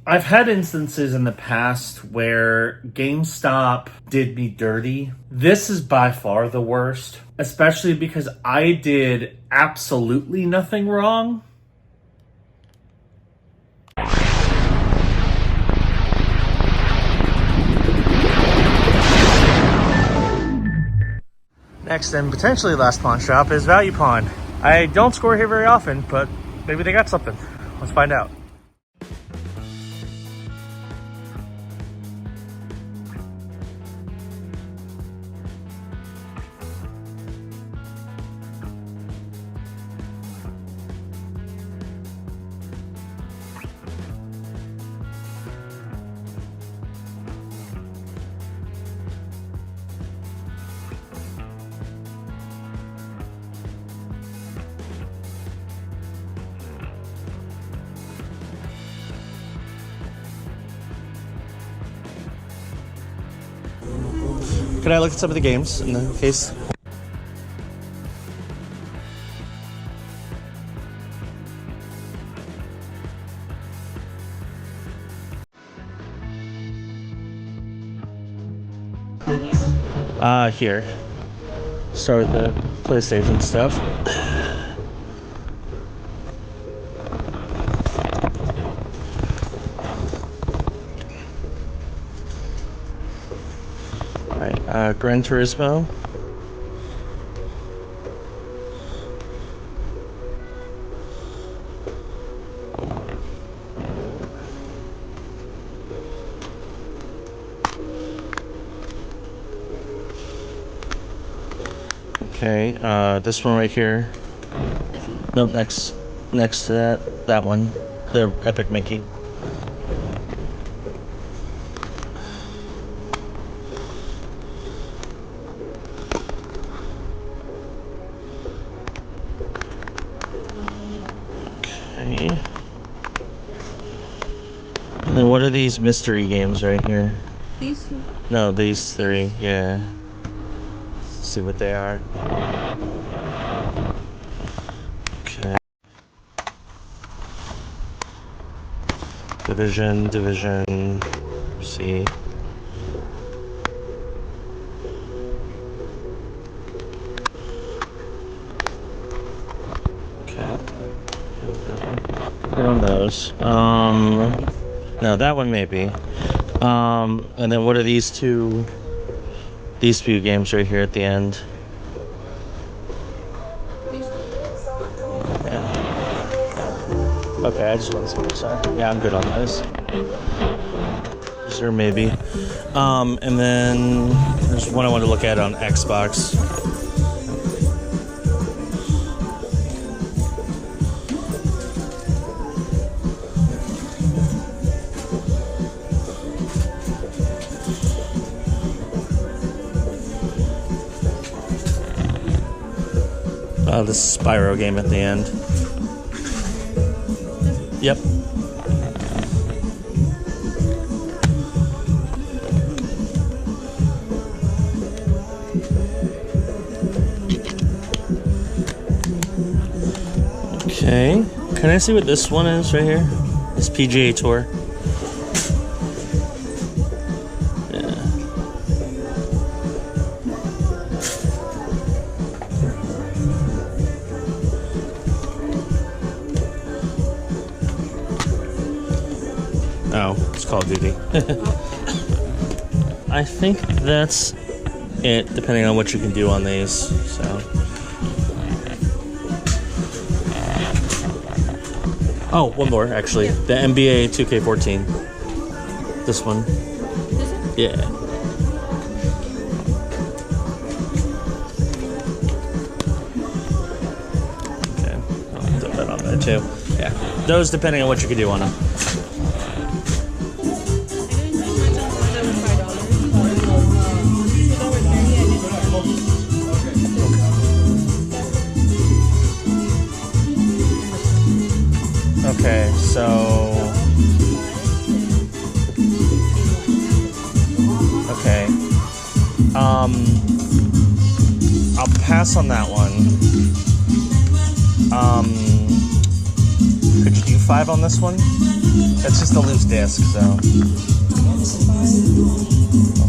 I've had instances in the past where GameStop did me dirty. This is by far the worst, especially because I did absolutely nothing wrong. Next and potentially last pawn shop is Value Pawn. I don't score here very often, but maybe they got something. Let's find out. Could I look at some of the games in the case? Here. Start with the PlayStation stuff. Alright, Gran Turismo. Okay, this one right here. Nope, next to that one, the Epic Mickey. Okay. And then what are these mystery games right here? These two? No, these three, yeah. Let's see what they are. Okay. Division, C. Okay. Put on those. No, that one maybe. And then what are these two games right here at the end? Yeah. Okay, I just want to see. Sorry. Yeah, I'm good on those. Sure, maybe. And then there's one I want to look at on Xbox. This Spyro game at the end. Yep. Okay. Can I see what this one is right here? This PGA Tour. Oh, it's Call of Duty. I think that's it, depending on what you can do on these. So, oh, one more actually. Yeah. The NBA 2K14. This one. Yeah. Okay, I'll throw that on there too. Yeah, those depending on what you can do on them. Okay, so okay, I'll pass on that one. Could you do 5 on this one? It's just a loose disc, so.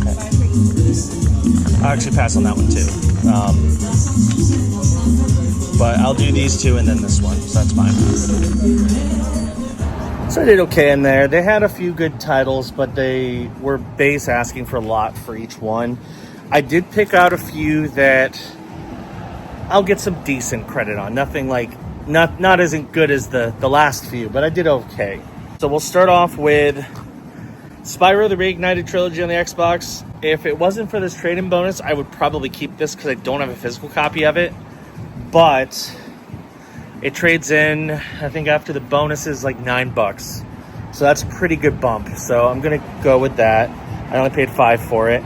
Okay. I'll actually pass on that one too. But I'll do these two and then this one, so that's fine. So I did okay in there. They had a few good titles, but they were base asking for a lot for each one. I did pick out a few that I'll get some decent credit on. Nothing like, not as good as the last few, but I did okay. So we'll start off with Spyro the Reignited Trilogy on the Xbox. If it wasn't for this trade-in bonus, I would probably keep this because I don't have a physical copy of it. But it trades in, I think after the bonus is like $9. So that's a pretty good bump. So I'm going to go with that. I only paid $5 for it.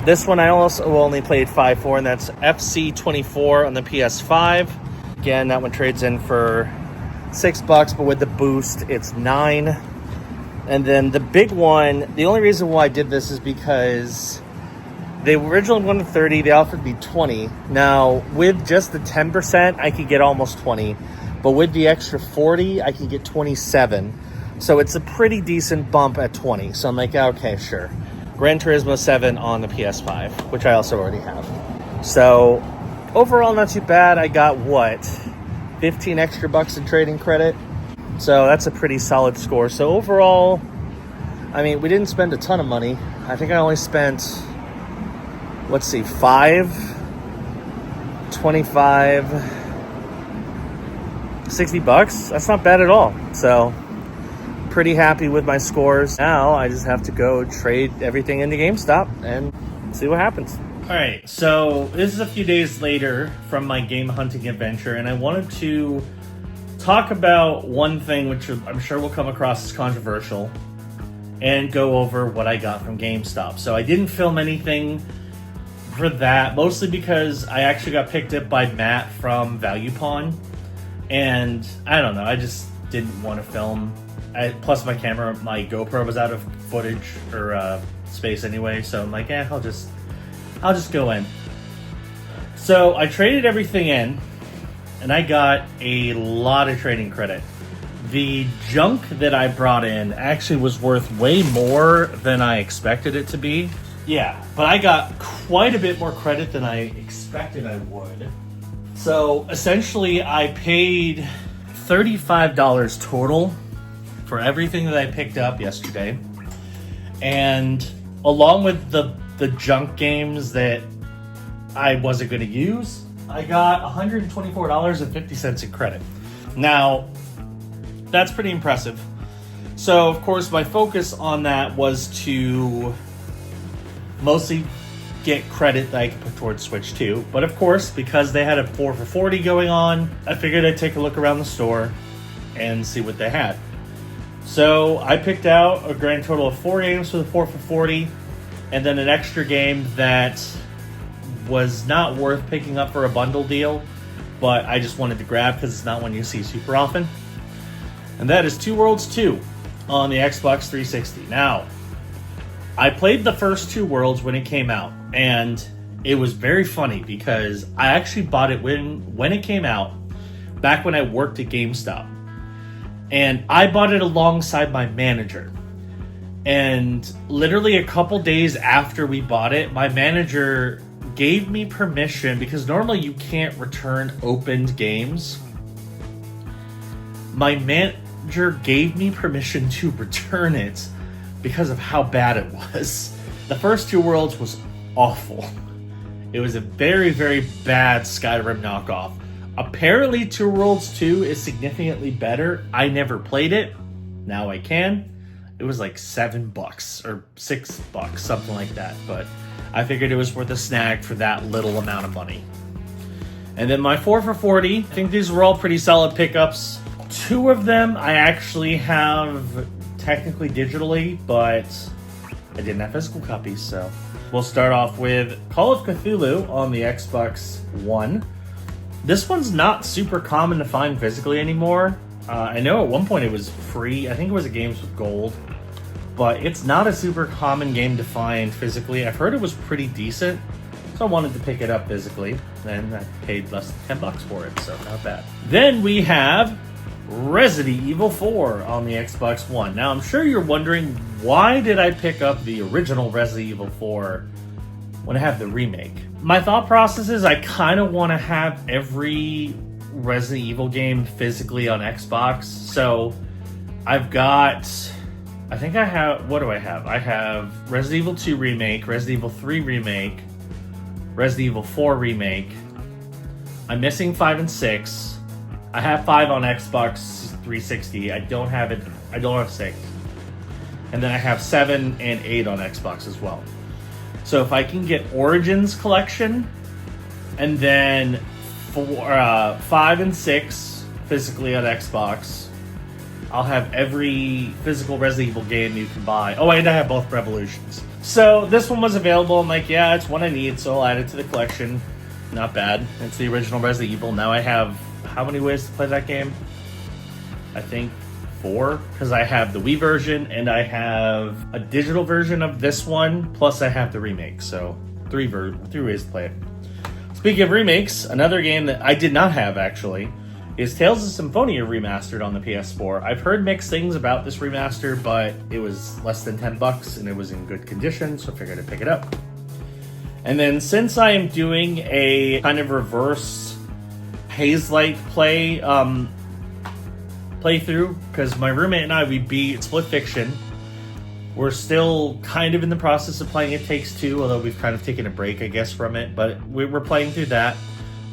This one I also only played $5 for, and that's FC24 on the PS5. Again, that one trades in for $6, but with the boost, it's $9. And then the big one, the only reason why I did this is because they originally wanted 30, they offered me 20. Now, with just the 10%, I could get almost 20. But with the extra 40, I can get 27. So it's a pretty decent bump at 20. So I'm like, okay, sure. Gran Turismo 7 on the PS5, which I also already have. So overall, not too bad. I got, what, 15 extra bucks in trading credit? So that's a pretty solid score. So overall, I mean, we didn't spend a ton of money. I think I only spent, let's see, 5, 25, $60. That's not bad at all. So pretty happy with my scores. Now I just have to go trade everything into GameStop and see what happens. All right, so this is a few days later from my game hunting adventure, and I wanted to talk about one thing which I'm sure will come across as controversial and go over what I got from GameStop. So I didn't film anything for that, mostly because I actually got picked up by Matt from Value Pawn, and I don't know, I just didn't want to film. Plus my GoPro was out of footage or space anyway, so I'm like, I'll just go in. So I traded everything in, and I got a lot of trading credit. The junk that I brought in actually was worth way more than I expected it to be. Yeah, but I got quite a bit more credit than I expected I would. So essentially I paid $35 total for everything that I picked up yesterday. And along with the junk games that I wasn't going to use, I got $124.50 in credit. Now, that's pretty impressive. So, of course, my focus on that was to mostly get credit that I could put towards Switch 2. But, of course, because they had a 4 for 40 going on, I figured I'd take a look around the store and see what they had. So, I picked out a grand total of 4 games for the 4 for 40, and then an extra game that was not worth picking up for a bundle deal, but I just wanted to grab because it's not one you see super often. And that is Two Worlds 2 on the Xbox 360. Now, I played the first Two Worlds when it came out, and it was very funny because I actually bought it when it came out, back when I worked at GameStop. And I bought it alongside my manager. And literally a couple days after we bought it, my manager gave me permission, because normally you can't return opened games. My manager gave me permission to return it because of how bad it was. The first Two Worlds was awful. It was a very, very bad Skyrim knockoff. Apparently Two Worlds 2 is significantly better. I never played it. Now I can. It was like $7 or $6, something like that. But I figured it was worth a snag for that little amount of money. And then my 4 for 40, I think these were all pretty solid pickups. 2 of them I actually have technically digitally, but I didn't have physical copies, so. We'll start off with Call of Cthulhu on the Xbox One. This one's not super common to find physically anymore. I know at one point it was free. I think it was at Games with Gold. But it's not a super common game to find physically. I've heard it was pretty decent, so I wanted to pick it up physically. And I paid less than $10 for it, so not bad. Then we have Resident Evil 4 on the Xbox One. Now, I'm sure you're wondering, why did I pick up the original Resident Evil 4 when I have the remake? My thought process is I kind of want to have every Resident Evil game physically on Xbox. So I've got, I think I have, what do I have? I have Resident Evil 2 Remake, Resident Evil 3 Remake, Resident Evil 4 Remake. I'm missing 5 and 6. I have 5 on Xbox 360. I don't have 6. And then I have 7 and 8 on Xbox as well. So if I can get Origins Collection, and then 5 and 6 physically on Xbox, I'll have every physical Resident Evil game you can buy. Oh, and I have both Revolutions. So this one was available. I'm like, yeah, it's one I need, so I'll add it to the collection. Not bad. It's the original Resident Evil. Now I have, how many ways to play that game? I think 4, because I have the Wii version and I have a digital version of this one, plus I have the remake. So 3 ways to play it. Speaking of remakes, another game that I did not have actually is Tales of Symphonia Remastered on the PS4. I've heard mixed things about this remaster, but it was less than $10 and it was in good condition, so I figured I'd pick it up. And then since I am doing a kind of reverse Haze-like playthrough, because my roommate and I, we beat Split Fiction. We're still kind of in the process of playing It Takes Two, although we've kind of taken a break, I guess, from it. But we're playing through that.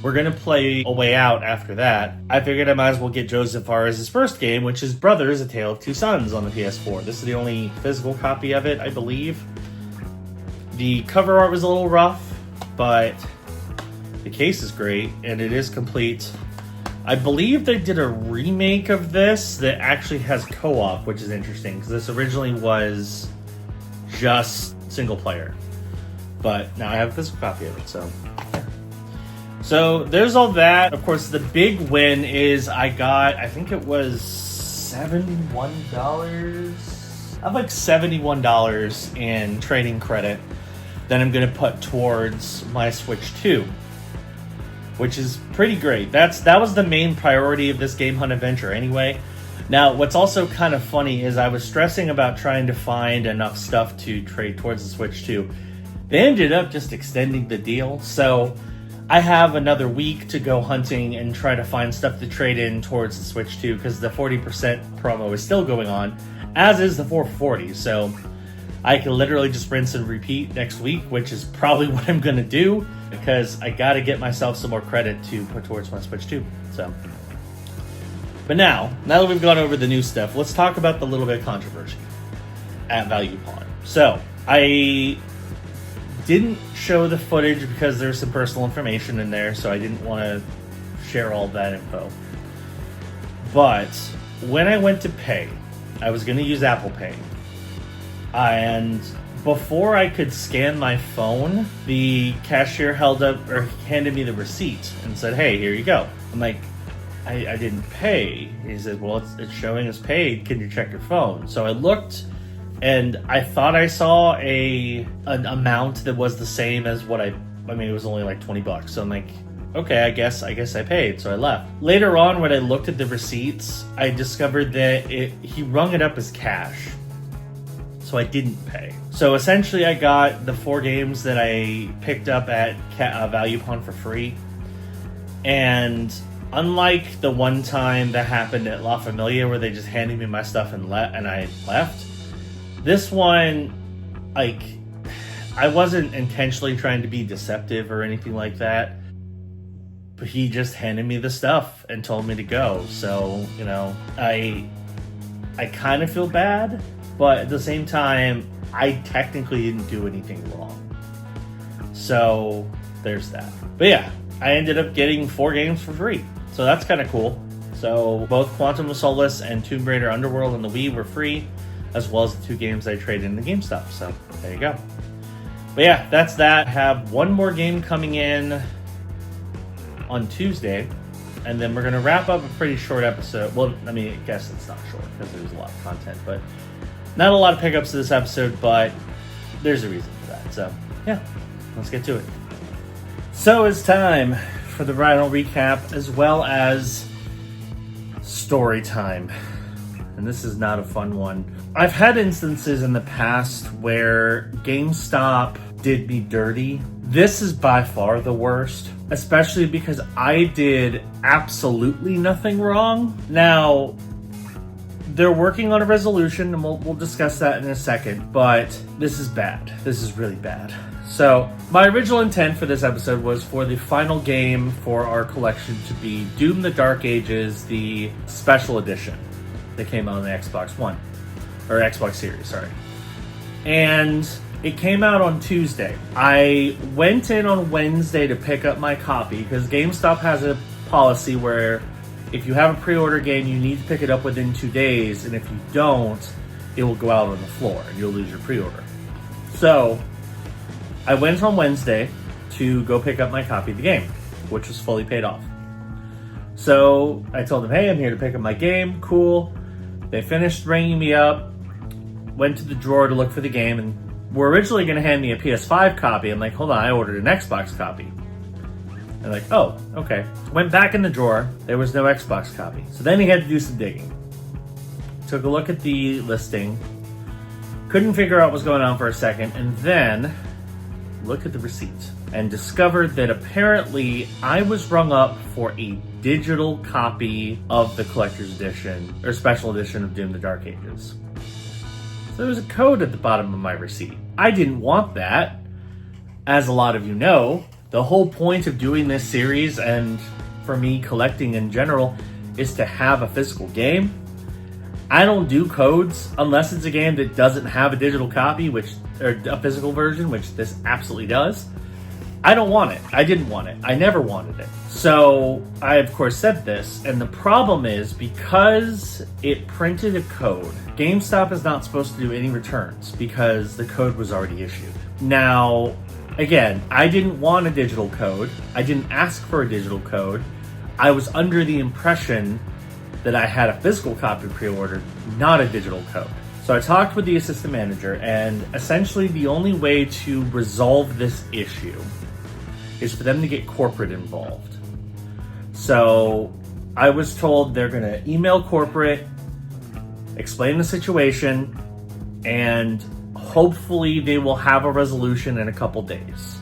We're going to play A Way Out after that. I figured I might as well get Joseph Fares' first game, which is Brothers, A Tale of Two Sons on the PS4. This is the only physical copy of it, I believe. The cover art was a little rough, but the case is great, and it is complete. I believe they did a remake of this that actually has co-op, which is interesting, because this originally was just single player. But now I have a physical copy of it, so yeah. So there's all that. Of course, the big win is I got, I think it was $71. I have like $71 in trading credit that I'm going to put towards my Switch 2, which is pretty great. That was the main priority of this Game Hunt adventure anyway. Now, what's also kind of funny is I was stressing about trying to find enough stuff to trade towards the Switch 2. They ended up just extending the deal, so I have another week to go hunting and try to find stuff to trade in towards the Switch 2, because the 40% promo is still going on, as is the 440, so I can literally just rinse and repeat next week, which is probably what I'm going to do, because I got to get myself some more credit to put towards my Switch 2. So, but now that we've gone over the new stuff, let's talk about the little bit of controversy at Value Pawn. So, I didn't show the footage because there's some personal information in there, so I didn't want to share all that info. But when I went to pay, I was going to use Apple Pay. And before I could scan my phone, the cashier handed me the receipt and said, "Hey, here you go." I'm like, I didn't pay. He said, "Well, it's showing as paid. Can you check your phone?" So I looked, and I thought I saw an amount that was the same as what I mean, it was only like $20. So I'm like, okay, I guess I paid. So I left. Later on, when I looked at the receipts, I discovered that he rung it up as cash. So I didn't pay. So essentially I got the 4 games that I picked up at Value Pawn for free. And unlike the one time that happened at La Familia where they just handed me my stuff and I left, this one, like, I wasn't intentionally trying to be deceptive or anything like that. But he just handed me the stuff and told me to go. So, you know, I kind of feel bad. But at the same time, I technically didn't do anything wrong. So, there's that. But yeah, I ended up getting 4 games for free. So that's kind of cool. So, both Quantum of Solace and Tomb Raider Underworld on the Wii were free, as well as the 2 games I traded in the GameStop. So, there you go. But yeah, that's that. I have one more game coming in on Tuesday. And then we're going to wrap up a pretty short episode. Well, I mean, I guess it's not short because there's a lot of content. But not a lot of pickups to this episode, but there's a reason for that. So, yeah, let's get to it. So it's time for the Rhino recap, as well as Story time. And this is not a fun one. I've had instances in the past where GameStop did me dirty. This is by far the worst, especially because I did absolutely nothing wrong. Now, they're working on a resolution, and we'll discuss that in a second, but this is bad. This is really bad. So, my original intent for this episode was for the final game for our collection to be Doom the Dark Ages, the special edition that came out on the Xbox One, or Xbox Series, sorry. And it came out on Tuesday. I went in on Wednesday to pick up my copy because GameStop has a policy where if you have a pre-order game, you need to pick it up within 2 days, and if you don't, it will go out on the floor and you'll lose your pre-order. So, I went on Wednesday to go pick up my copy of the game, which was fully paid off. So, I told them, hey, I'm here to pick up my game, cool. They finished ringing me up, went to the drawer to look for the game, and were originally going to hand me a PS5 copy. I'm like, hold on, I ordered an Xbox copy. They're like, oh, okay. Went back in the drawer. There was no Xbox copy. So then he had to do some digging. Took a look at the listing. Couldn't figure out what was going on for a second. And then looked at the receipt and discovered that apparently I was rung up for a digital copy of the collector's edition or special edition of Doom the Dark Ages. So there was a code at the bottom of my receipt. I didn't want that. As a lot of you know, the whole point of doing this series, and for me collecting in general, is to have a physical game. I don't do codes unless it's a game that doesn't have a digital copy, or a physical version, which this absolutely does. I don't want it. I didn't want it. I never wanted it. So I, of course, said this, and the problem is because it printed a code, GameStop is not supposed to do any returns because the code was already issued. Now, again, I didn't want a digital code. I didn't ask for a digital code. I was under the impression that I had a physical copy pre-ordered, not a digital code. So I talked with the assistant manager, and essentially the only way to resolve this issue is for them to get corporate involved. So I was told they're going to email corporate, explain the situation, and hopefully they will have a resolution in a couple days.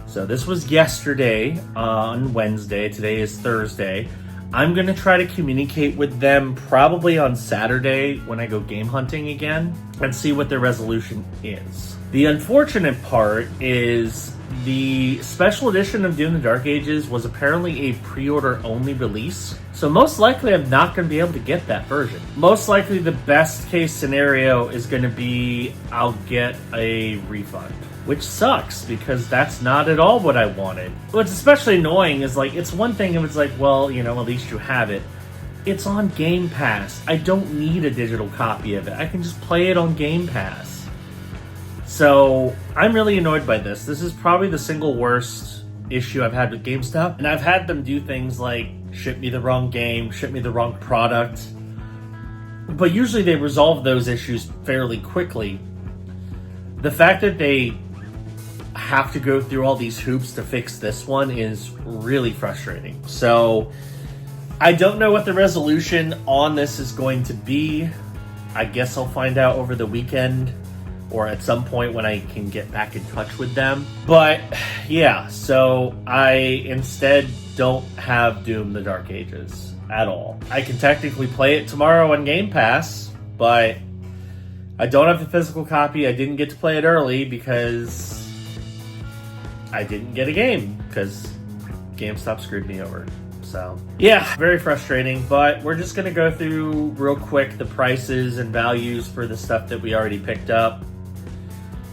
So this was yesterday on Wednesday. Today is Thursday. I'm going to try to communicate with them probably on Saturday when I go game hunting again and see what their resolution is. The unfortunate part is the special edition of Doom the Dark Ages was apparently a pre-order only release. So most likely I'm not going to be able to get that version. Most likely the best case scenario is going to be I'll get a refund, which sucks because that's not at all what I wanted. What's especially annoying is like, it's one thing if it's like, well, you know, at least you have it. It's on Game Pass. I don't need a digital copy of it. I can just play it on Game Pass. So I'm really annoyed by this. This is probably the single worst issue I've had with GameStop. And I've had them do things like ship me the wrong game, ship me the wrong product. But usually they resolve those issues fairly quickly. The fact that they have to go through all these hoops to fix this one is really frustrating. So I don't know what the resolution on this is going to be. I guess I'll find out over the weekend or at some point when I can get back in touch with them. But yeah, so I instead don't have Doom the Dark Ages at all. I can technically play it tomorrow on Game Pass, but I don't have the physical copy. I didn't get to play it early because I didn't get a game because GameStop screwed me over. So yeah, very frustrating, but we're just going to go through real quick the prices and values for the stuff that we already picked up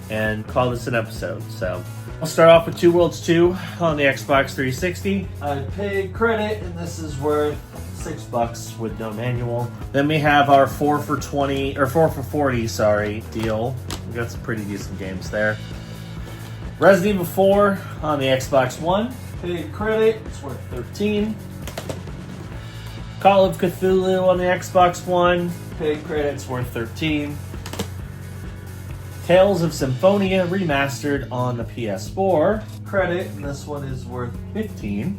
and call this an episode. So I'll start off with Two Worlds 2 on the Xbox 360. I paid credit and this is worth $6 with no manual. Then we have our 4 for 20 or 4 for 40, sorry, deal. We got some pretty decent games there. Resident Evil 4 on the Xbox One. Paid credit, it's worth $13. Call of Cthulhu on the Xbox One. Paid credit, it's worth $13. Tales of Symphonia Remastered on the PS4. Credit, and this one is worth $15.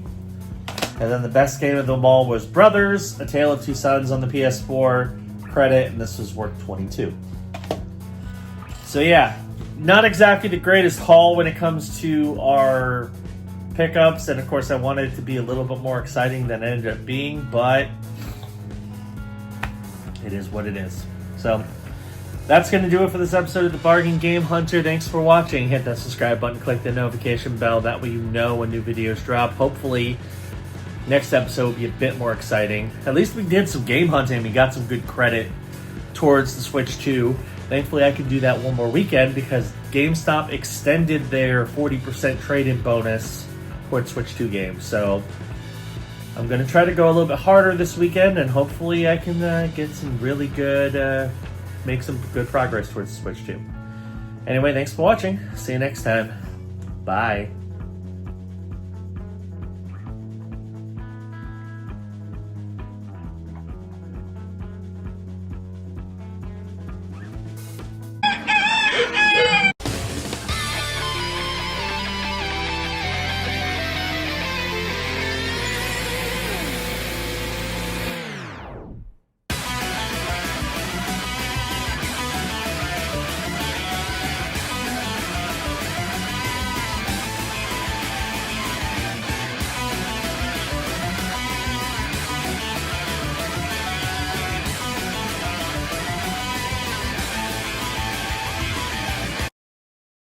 And then the best game of them all was Brothers, A Tale of Two Sons on the PS4 credit, and this was worth 22. So yeah, not exactly the greatest haul when it comes to our pickups, and of course I wanted it to be a little bit more exciting than it ended up being, but it is what it is. So that's going to do it for this episode of the Bargain Game Hunter. Thanks for watching. Hit that subscribe button, click the notification bell, that way you know when new videos drop. Hopefully next episode will be a bit more exciting. At least we did some game hunting, we got some good credit towards the Switch 2. Thankfully I can do that one more weekend because GameStop extended their 40% trade-in bonus towards Switch 2 games. So I'm going to try to go a little bit harder this weekend, and hopefully I can get some really good, make some good progress towards Switch 2. Anyway, thanks for watching. See you next time. Bye.